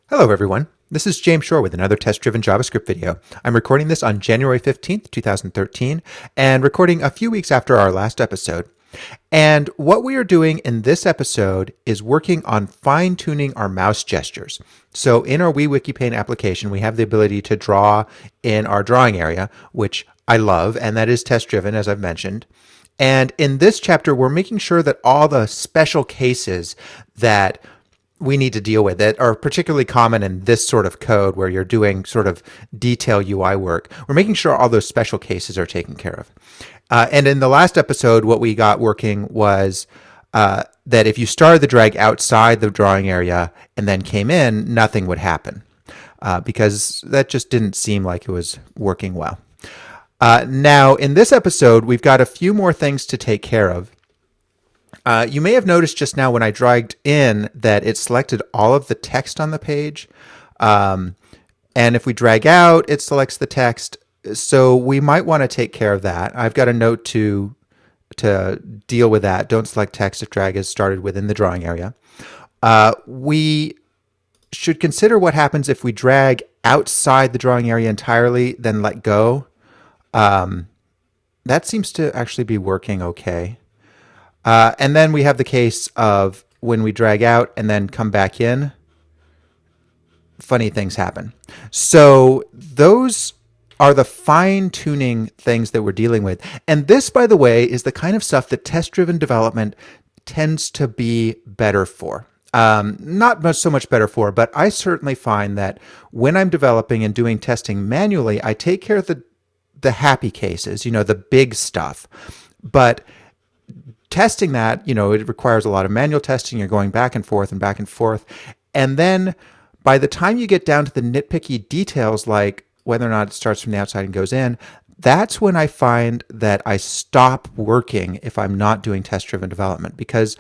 Hello, everyone. This is James Shore with another test-driven JavaScript video. I'm recording this on January 15th, 2013, and recording a few weeks after our last episode. And what we are doing in this episode is working on fine-tuning our mouse gestures. So in our WeWikiPaint application, we have the ability to draw in our drawing area, which I love, and that is test-driven, as I've mentioned. And in this chapter, we're making sure that all the special cases that we need to deal with that are particularly common in this sort of code where you're doing sort of detail UI work. We're making sure all those special cases are taken care of. And in the last episode, what we got working was that if you started the drag outside the drawing area and then came in, nothing would happen because that just didn't seem like it was working well. Now, in this episode, we've got a few more things to take care of. You may have noticed just now when I dragged in that it selected all of the text on the page. And if we drag out, it selects the text. So we might want to take care of that. I've got a note to deal with that. Don't select text if drag is started within the drawing area. We should consider what happens if we drag outside the drawing area entirely, then let go. That seems to actually be working okay. And then we have the case of when we drag out and then come back in, funny things happen. So those are the fine-tuning things that we're dealing with. And this, by the way, is the kind of stuff that test-driven development tends to be better for. Not so much better for, but I certainly find that when I'm developing and doing testing manually, I take care of the happy cases, the big stuff. But testing that, it requires a lot of manual testing. You're going back and forth and back and forth. And then by the time you get down to the nitpicky details, like whether or not it starts from the outside and goes in, that's when I find that I stop working if I'm not doing test-driven development, because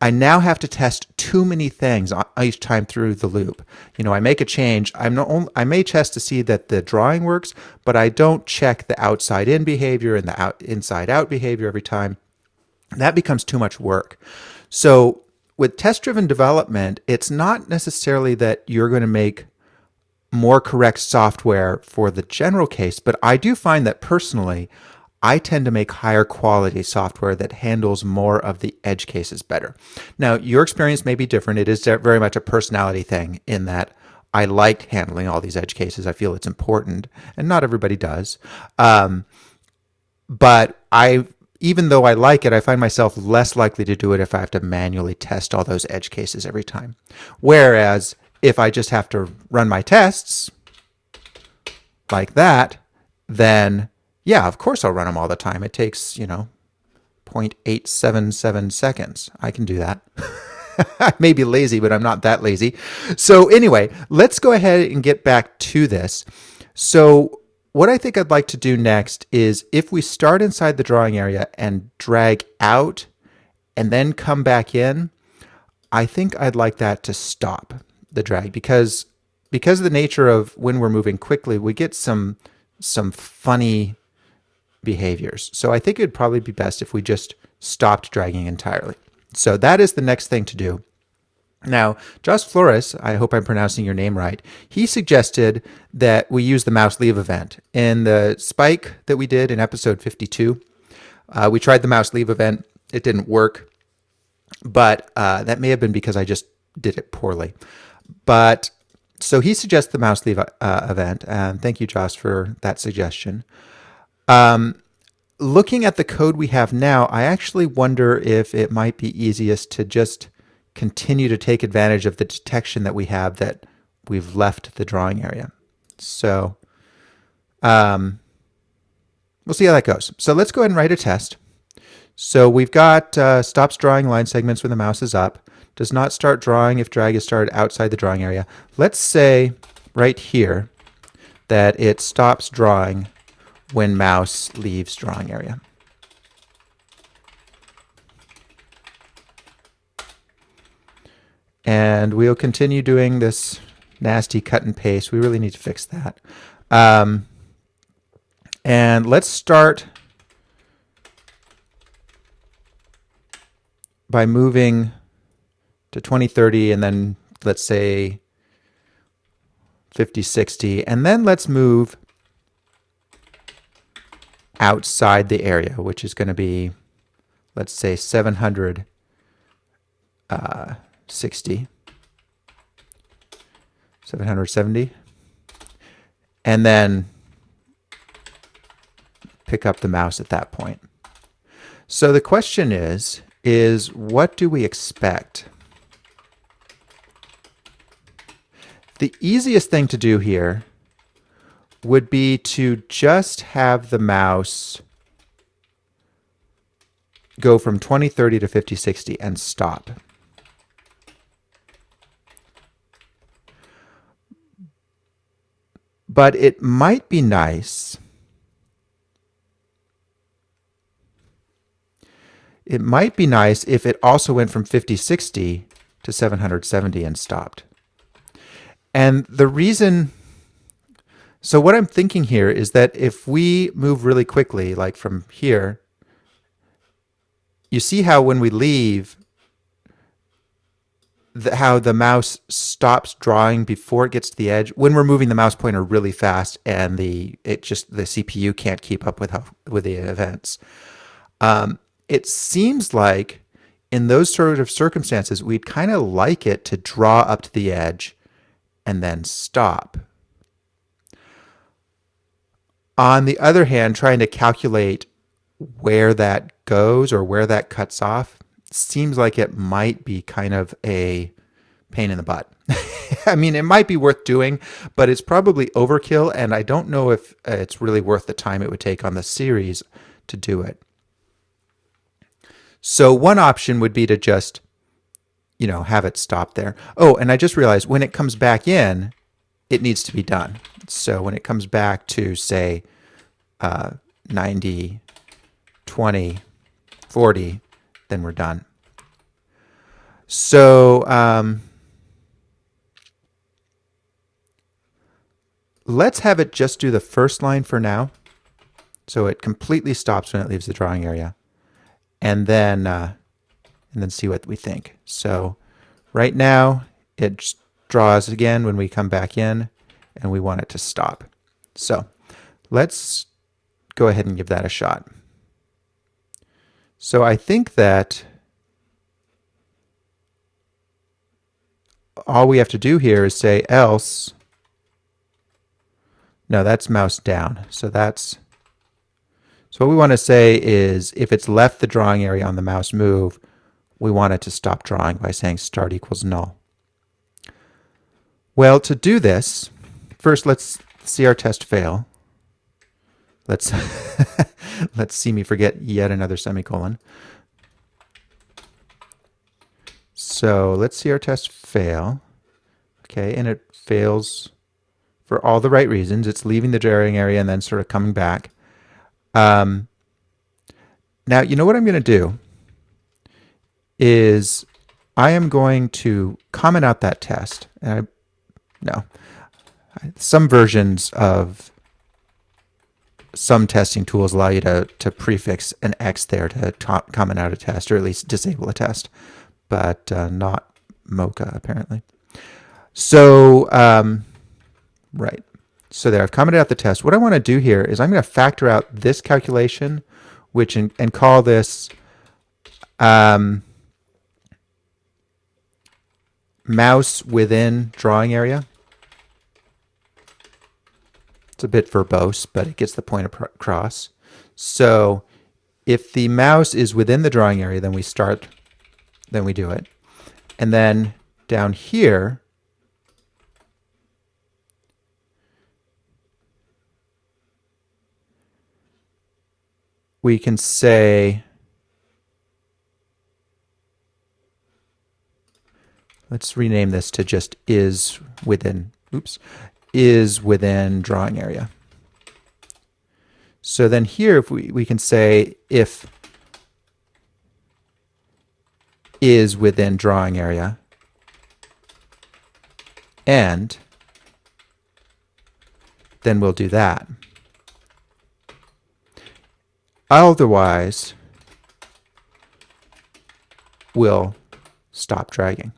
I now have to test too many things each time through the loop. I make a change. I may test to see that the drawing works, but I don't check the outside-in behavior and the inside-out behavior every time. That becomes too much work. So with test-driven development, it's not necessarily that you're going to make more correct software for the general case, but I do find that personally, I tend to make higher quality software that handles more of the edge cases better. Now, your experience may be different. It is very much a personality thing in that I like handling all these edge cases. I feel it's important, and not everybody does. But even though I like it, I find myself less likely to do it if I have to manually test all those edge cases every time. Whereas if I just have to run my tests like that, then yeah, of course I'll run them all the time. It takes, 0.877 seconds. I can do that. I may be lazy, but I'm not that lazy. So anyway, let's go ahead and get back to this. So what I think I'd like to do next is if we start inside the drawing area and drag out and then come back in, I think I'd like that to stop the drag because of the nature of when we're moving quickly, we get some funny behaviors. So I think it'd probably be best if we just stopped dragging entirely. So that is the next thing to do. Now, Josh Flores, I hope I'm pronouncing your name right, he suggested that we use the mouse leave event. In the spike that we did in episode 52, we tried the mouse leave event. It didn't work, but that may have been because I just did it poorly. But so he suggests the mouse leave event, and thank you, Josh, for that suggestion. Looking at the code we have now, I actually wonder if it might be easiest to just continue to take advantage of the detection that we have that we've left the drawing area. So we'll see how that goes. So let's go ahead and write a test. So we've got stops drawing line segments when the mouse is up, does not start drawing if drag is started outside the drawing area. Let's say right here that it stops drawing when mouse leaves drawing area. And we'll continue doing this nasty cut and paste. We really need to fix that. And let's start by moving to 2030, and then let's say 50, 60, and then let's move outside the area, which is going to be, let's say, 760, 770, and then pick up the mouse at that point. So the question is what do we expect? The easiest thing to do here would be to just have the mouse go from 2030 to 5060 and stop. But it might be nice. It might be nice if it also went from 5060 to 770 and stopped. And the reason, so what I'm thinking here is that if we move really quickly, like from here, you see how when we leave, how the mouse stops drawing before it gets to the edge when we're moving the mouse pointer really fast, and the CPU can't keep up with the events. It seems like in those sort of circumstances, we'd kind of like it to draw up to the edge and then stop. On the other hand, trying to calculate where that goes or where that cuts off seems like it might be kind of a pain in the butt. I mean, it might be worth doing, but it's probably overkill, and I don't know if it's really worth the time it would take on the series to do it. So one option would be to just, have it stop there. Oh, and I just realized when it comes back in, it needs to be done. So when it comes back to, say, 90, 20, 40, then we're done. So let's have it just do the first line for now. So it completely stops when it leaves the drawing area. And then see what we think. So right now it draws again when we come back in, and we want it to stop. So let's go ahead and give that a shot. So I think that all we have to do here is say else. No, that's mouse down. So what we want to say is if it's left the drawing area on the mouse move, we want it to stop drawing by saying start equals null. Well, to do this, first let's see our test fail. Let's see me forget yet another semicolon. So let's see our test fail. Okay, and it fails for all the right reasons. It's leaving the drawing area and then sort of coming back. Now, you know what I'm going to do is I am going to comment out that test. And some versions of some testing tools allow you to prefix an X there to comment out a test, or at least disable a test, but not Mocha apparently. So, right. So there, I've commented out the test. What I want to do here is I'm going to factor out this calculation, and call this mouse within drawing area. It's a bit verbose, but it gets the point across. So if the mouse is within the drawing area, then we do it. And then down here, we can say, let's rename this to just is within drawing area. So then here, if we can say if is within drawing area, and then we'll do that. Otherwise, we'll stop dragging.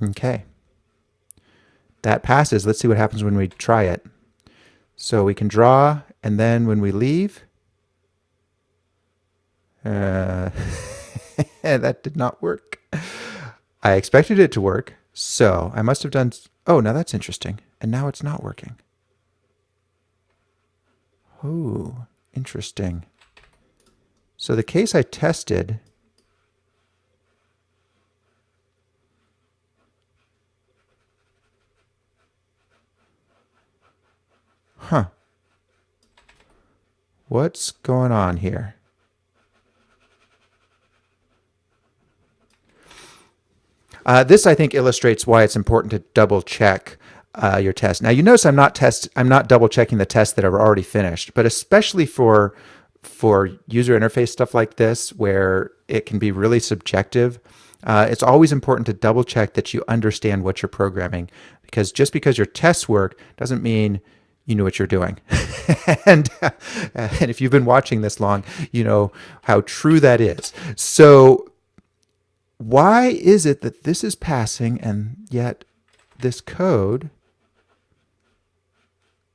Okay. That passes. Let's see what happens when we try it. So we can draw, and then when we leave, that did not work. I expected it to work, so I must have done. Oh, now that's interesting. And now it's not working. Oh, interesting. So the case I tested. Huh. What's going on here? This, I think, illustrates why it's important to double check your test. Now, you notice I'm not double checking the tests that are already finished, but especially for user interface stuff like this, where it can be really subjective, it's always important to double check that you understand what you're programming, because just because your tests work doesn't mean you know what you're doing. And if you've been watching this long, you know how true that is. So why is it that this is passing and yet this code,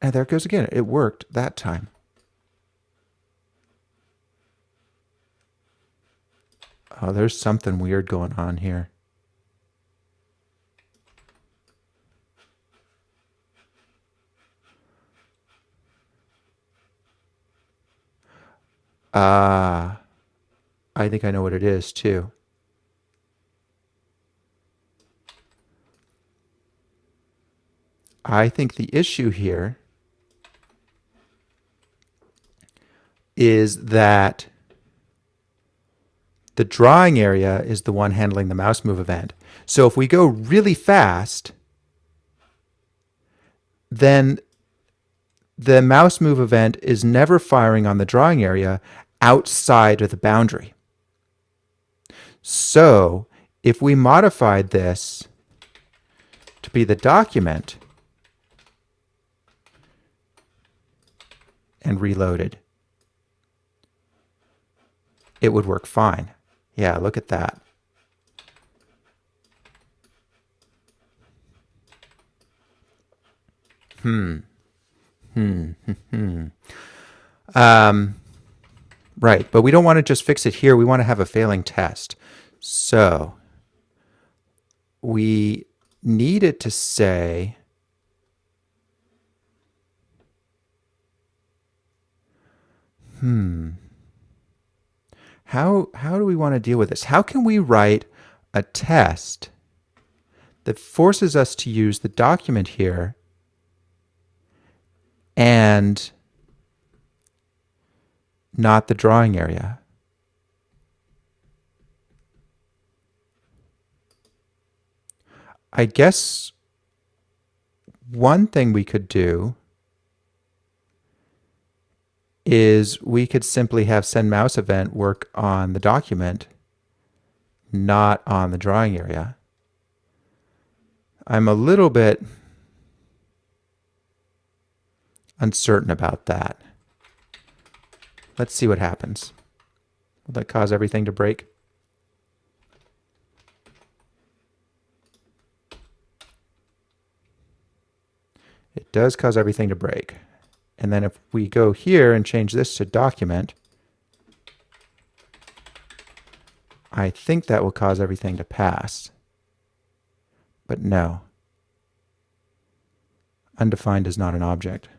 and there it goes again, it worked that time. Oh, there's something weird going on here. Ah, I think I know what it is too. I think the issue here is that the drawing area is the one handling the mouse move event. So if we go really fast, then the mouse move event is never firing on the drawing area outside of the boundary. So if we modified this to be the document and reloaded, it would work fine. Yeah, look at that. Right, but we don't want to just fix it here. We want to have a failing test. So we need it to say how do we want to deal with this? How can we write a test that forces us to use the document here and not the drawing area? I guess one thing we could do is we could simply have sendMouse event work on the document, not on the drawing area. I'm a little bit uncertain about that. Let's see what happens. Will that cause everything to break? It does cause everything to break. And then if we go here and change this to document, I think that will cause everything to pass. But no. Undefined is not an object.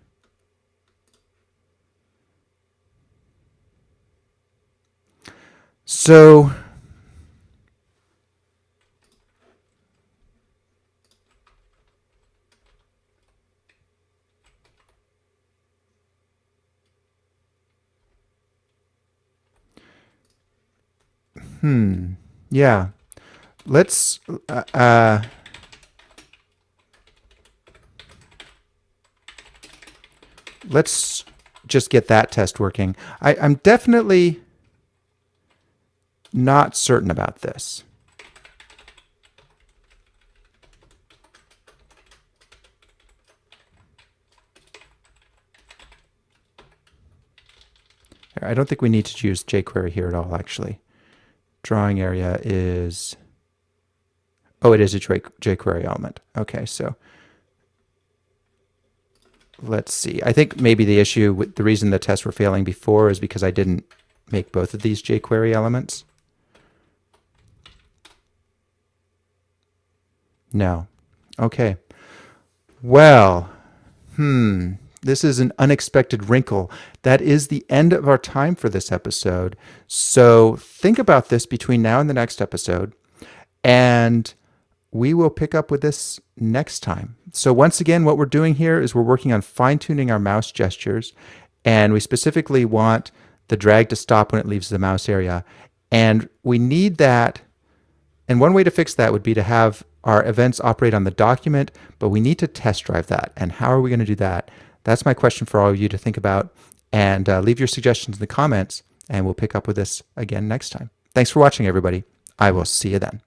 So yeah. Let's let's just get that test working. I'm definitely not certain about this. I don't think we need to use jQuery here at all, actually. Drawing area is... Oh, it is a jQuery element. Okay, so let's see. I think maybe the issue with the reason the tests were failing before is because I didn't make both of these jQuery elements. No. Okay. Well, this is an unexpected wrinkle. That is the end of our time for this episode. So think about this between now and the next episode, and we will pick up with this next time. So once again, what we're doing here is we're working on fine-tuning our mouse gestures, and we specifically want the drag to stop when it leaves the mouse area. And we need that. And one way to fix that would be to have our events operate on the document, but we need to test drive that. And how are we going to do that? That's my question for all of you to think about. And leave your suggestions in the comments, and we'll pick up with this again next time. Thanks for watching, everybody. I will see you then.